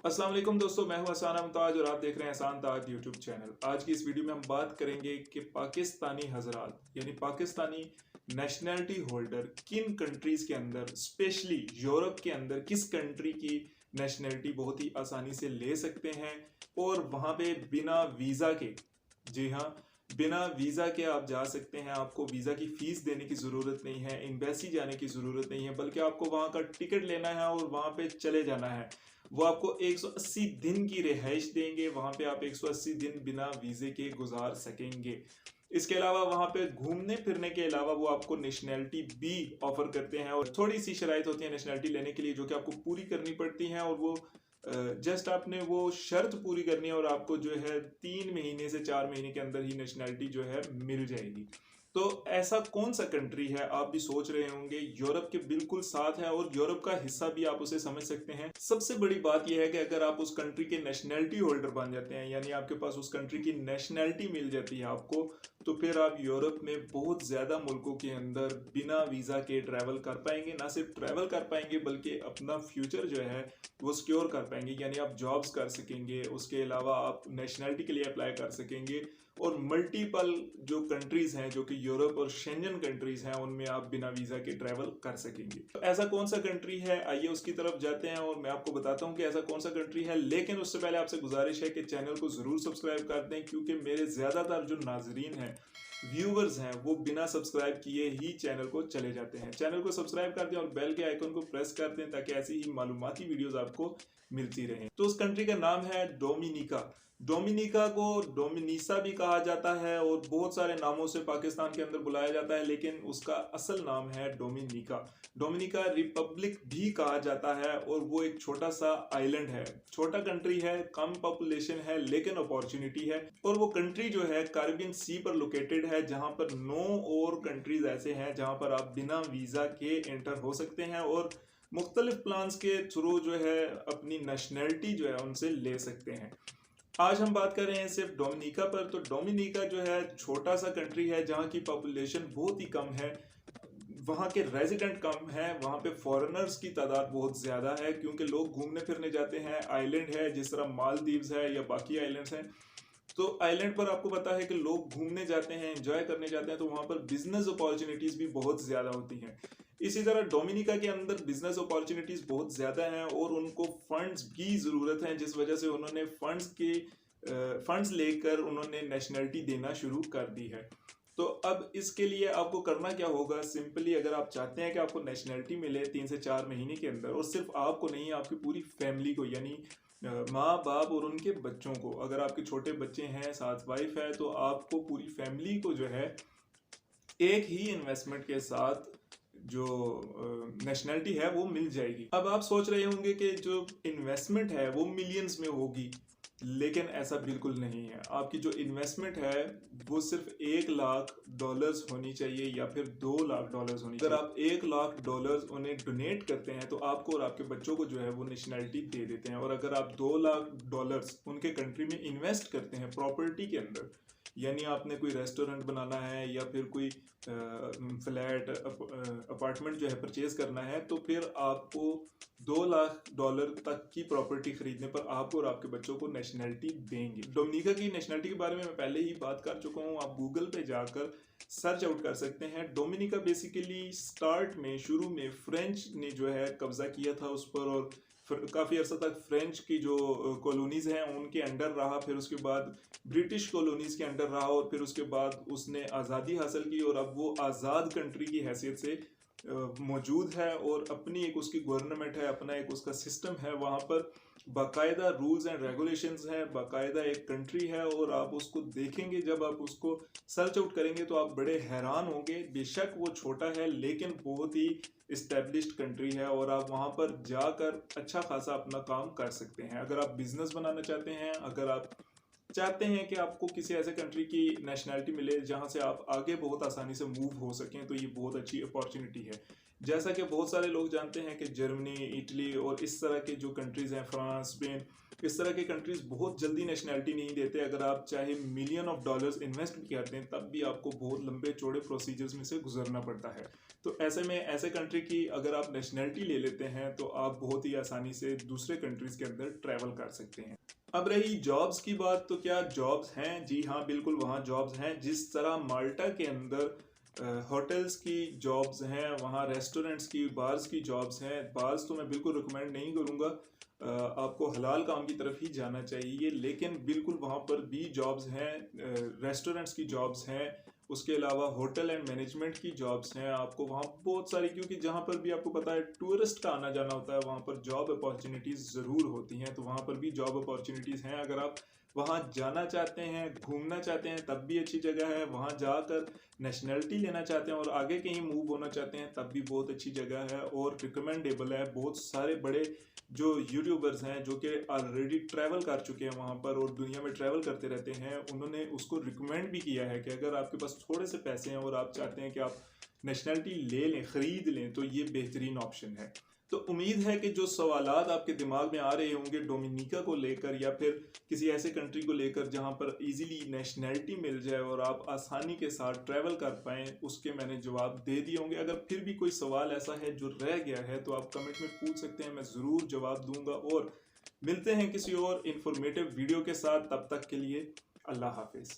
अस्सलाम वालेकुम दोस्तों, मैं हूं हसान मुमताज और आप देख रहे हैं हसान ताज यूट्यूब चैनल। आज की इस वीडियो में हम बात करेंगे कि पाकिस्तानी हजरात यानी पाकिस्तानी नेशनैलिटी होल्डर किन कंट्रीज़ के अंदर, स्पेशली यूरोप के अंदर किस कंट्री की नेशनैलिटी बहुत ही आसानी से ले सकते हैं और वहाँ पे बिना वीज़ा के, जी हाँ, बिना वीज़ा के आप जा सकते हैं। आपको वीज़ा की फ़ीस देने की ज़रूरत नहीं है, एम्बेसी जाने की ज़रूरत नहीं है, बल्कि आपको वहाँ का टिकट लेना है और वहाँ पे चले जाना है। वो आपको 180 दिन की रिहाइश देंगे, वहाँ पे आप 180 दिन बिना वीज़े के गुजार सकेंगे। इसके अलावा वहाँ पे घूमने फिरने के अलावा वो आपको नेशनैलिटी भी ऑफर करते हैं और थोड़ी सी शराइत होती है नेशनैलिटी लेने के लिए, जो कि आपको पूरी करनी पड़ती हैं। और वो जस्ट आपने वो शर्त पूरी करनी है और आपको जो है 3 महीने से 4 महीने के अंदर ही नेशनैलिटी जो है मिल जाएगी। तो ऐसा कौन सा कंट्री है, आप भी सोच रहे होंगे, यूरोप के बिल्कुल साथ है और यूरोप का हिस्सा भी आप उसे समझ सकते हैं। सबसे बड़ी बात यह है कि अगर आप उस कंट्री के नेशनैलिटी होल्डर बन जाते हैं, यानी आपके पास उस कंट्री की नेशनैलिटी मिल जाती है आपको, तो फिर आप यूरोप में बहुत ज़्यादा मुल्कों के अंदर बिना वीज़ा के ट्रैवल कर पाएंगे। ना सिर्फ ट्रैवल कर पाएंगे बल्कि अपना फ्यूचर जो है वो सिक्योर कर पाएंगे, यानी आप जॉब्स कर सकेंगे, उसके अलावा आप नेशनैलिटी के लिए अप्लाई कर सकेंगे और मल्टीपल जो कंट्रीज़ हैं, जो कि यूरोप और शेंजन कंट्रीज़ हैं, उनमें आप बिना वीज़ा के ट्रैवल कर सकेंगे। तो ऐसा कौन सा कंट्री है, आइए उसकी तरफ जाते हैं और मैं आपको बताता हूँ कि ऐसा कौन सा कंट्री है। लेकिन उससे पहले आपसे गुजारिश है कि चैनल को ज़रूर सब्सक्राइब कर दें, क्योंकि मेरे ज़्यादातर जो नाजरीन हैं, व्यूवर्स हैं, वो बिना सब्सक्राइब किए ही चैनल को चले जाते हैं। चैनल को सब्सक्राइब कर दें और बेल के आइकन को प्रेस कर दें ताकि ऐसी ही मालूमाती वीडियोस आपको मिलती रहें। तो उस कंट्री का नाम है डोमिनिका। डोमिनिका को डोमिनिसा भी कहा जाता है और बहुत सारे नामों से पाकिस्तान के अंदर बुलाया जाता है, लेकिन उसका असल नाम है डोमिनिका। डोमिनिका रिपब्लिक भी कहा जाता है और वो एक छोटा सा आइलैंड है, छोटा कंट्री है, कम पॉपुलेशन है, लेकिन अपॉर्चुनिटी है। और वो कंट्री जो है कैरिबियन सी पर लोकेटेड है, जहां पर 9 और कंट्रीज ऐसे हैं जहां पर आप बिना वीज़ा के एंटर हो सकते हैं और मुख्तलिफ प्लान्स के थ्रू जो है अपनी नेशनैलिटी जो है उनसे ले सकते हैं। आज हम बात कर रहे हैं सिर्फ डोमिनिका पर। तो डोमिनिका जो है छोटा सा कंट्री है जहाँ की पॉपुलेशन बहुत ही कम है, वहाँ के रेजिडेंट कम है, वहाँ पे फॉरेनर्स की तादाद बहुत ज़्यादा है क्योंकि लोग घूमने फिरने जाते हैं। आइलैंड है जिस तरह मालदीव्स है या बाकी आइलैंड्स हैं, तो आइलैंड पर आपको पता है कि लोग घूमने जाते हैं, एंजॉय करने जाते हैं, तो वहाँ पर बिजनेस अपॉर्चुनिटीज़ भी बहुत ज़्यादा होती हैं। इसी तरह डोमिनिका के अंदर बिजनेस अपॉर्चुनिटीज़ बहुत ज़्यादा हैं और उनको फंड्स की ज़रूरत है, जिस वजह से उन्होंने फंड्स लेकर उन्होंने नेशनैलिटी देना शुरू कर दी है। तो अब इसके लिए आपको करना क्या होगा, सिंपली अगर आप चाहते हैं कि आपको नेशनैलिटी मिले 3 से 4 महीने के अंदर, और सिर्फ आपको नहीं, आपकी पूरी फैमिली को, यानी माँ बाप और उनके बच्चों को, अगर आपके छोटे बच्चे हैं, साथ वाइफ है, तो आपको पूरी फैमिली को जो है एक ही इन्वेस्टमेंट के साथ जो नेशनैलिटी है वो मिल जाएगी। अब आप सोच रहे होंगे कि जो इन्वेस्टमेंट है वो मिलियंस में होगी, लेकिन ऐसा बिल्कुल नहीं है। आपकी जो इन्वेस्टमेंट है वो सिर्फ $1 लाख होनी चाहिए या फिर $2 लाख होनी चाहिए। अगर आप $1 लाख उन्हें डोनेट करते हैं तो आपको और आपके बच्चों को जो है वो नेशनैलिटी दे देते हैं। और अगर आप $2 लाख उनके कंट्री में इन्वेस्ट करते हैं प्रॉपर्टी के अंदर, यानी आपने कोई रेस्टोरेंट बनाना है या फिर कोई फ्लैट अपार्टमेंट जो है परचेज करना है, तो फिर आपको $2 लाख तक की प्रॉपर्टी खरीदने पर आपको और आपके बच्चों को नेशनैलिटी देंगे। डोमिनिका की नेशनैलिटी के बारे में मैं पहले ही बात कर चुका हूँ, आप गूगल पे जाकर सर्च आउट कर सकते हैं। डोमिनिका बेसिकली शुरू में फ्रेंच ने जो है कब्जा किया था उस पर, और काफ़ी अर्सा तक फ्रेंच की जो कॉलोनीज़ हैं उनके अंडर रहा, फिर उसके बाद ब्रिटिश कॉलोनीज़ के अंडर रहा, और फिर उसके बाद उसने आज़ादी हासिल की और अब वो आज़ाद कंट्री की हैसियत से मौजूद है और अपनी एक उसकी गवर्नमेंट है, अपना एक उसका सिस्टम है, वहाँ पर बाकायदा रूल्स एंड रेगुलेशंस हैं, बाकायदा एक कंट्री है। और आप उसको देखेंगे, जब आप उसको सर्च आउट करेंगे तो आप बड़े हैरान होंगे। बेशक वो छोटा है लेकिन बहुत ही इस्टेब्लिश्ड कंट्री है और आप वहाँ पर जाकर अच्छा खासा अपना काम कर सकते हैं। अगर आप बिजनेस बनाना चाहते हैं, अगर आप चाहते हैं कि आपको किसी ऐसे कंट्री की नेशनैलिटी मिले जहां से आप आगे बहुत आसानी से मूव हो सकें, तो ये बहुत अच्छी अपॉर्चुनिटी है। जैसा कि बहुत सारे लोग जानते हैं कि जर्मनी, इटली और इस तरह के जो कंट्रीज़ हैं, फ्रांस, स्पेन, इस तरह के कंट्रीज बहुत जल्दी नेशनैलिटी नहीं देते। अगर आप चाहे मिलियन ऑफ डॉलर्स इन्वेस्ट भी करते हैं तब भी आपको बहुत लंबे चौड़े प्रोसीजर्स में से गुजरना पड़ता है। तो ऐसे में ऐसे कंट्री की अगर आप नेशनैलिटी ले लेते हैं तो आप बहुत ही आसानी से दूसरे कंट्रीज के अंदर ट्रैवल कर सकते हैं। अब रही जॉब्स की बात, तो क्या जॉब्स हैं? जी हाँ, बिल्कुल वहाँ जॉब्स हैं। जिस तरह माल्टा के अंदर होटल्स की जॉब्स हैं, वहाँ रेस्टोरेंट्स की, बार्स की जॉब्स हैं। बार्स तो मैं बिल्कुल रिकमेंड नहीं करूँगा, आपको हलाल काम की तरफ ही जाना चाहिए, लेकिन बिल्कुल वहाँ पर भी जॉब्स हैं, रेस्टोरेंट्स की जॉब्स हैं, उसके अलावा होटल एंड मैनेजमेंट की जॉब्स हैं। आपको वहाँ बहुत सारी, क्योंकि जहाँ पर भी आपको पता है टूरिस्ट का आना जाना होता है, वहाँ पर जॉब अपॉर्चुनिटीज़ ज़रूर होती हैं। तो वहाँ पर भी जॉब अपॉर्चुनिटीज़ हैं। अगर आप वहाँ जाना चाहते हैं, घूमना चाहते हैं, तब भी अच्छी जगह है। वहाँ जाकर नेशनैलिटी लेना चाहते हैं और आगे कहीं मूव होना चाहते हैं, तब भी बहुत अच्छी जगह है और रिकमेंडेबल है। बहुत सारे बड़े जो यूट्यूबर्स हैं जो कि ऑलरेडी ट्रैवल कर चुके हैं वहाँ पर और दुनिया में ट्रैवल करते रहते हैं, उन्होंने उसको रिकमेंड भी किया है कि अगर आपके पास थोड़े से पैसे हैं और आप चाहते हैं कि आप नेशनैलिटी ले लें, ख़रीद लें, तो ये बेहतरीन ऑप्शन है। तो उम्मीद है कि जो सवालात आपके दिमाग में आ रहे होंगे डोमिनिका को लेकर या फिर किसी ऐसे कंट्री को लेकर जहां पर इजीली नेशनैलिटी मिल जाए और आप आसानी के साथ ट्रैवल कर पाएँ, उसके मैंने जवाब दे दिए होंगे। अगर फिर भी कोई सवाल ऐसा है जो रह गया है तो आप कमेंट में पूछ सकते हैं, मैं ज़रूर जवाब दूंगा। और मिलते हैं किसी और इंफॉर्मेटिव वीडियो के साथ, तब तक के लिए अल्लाह हाफिज़।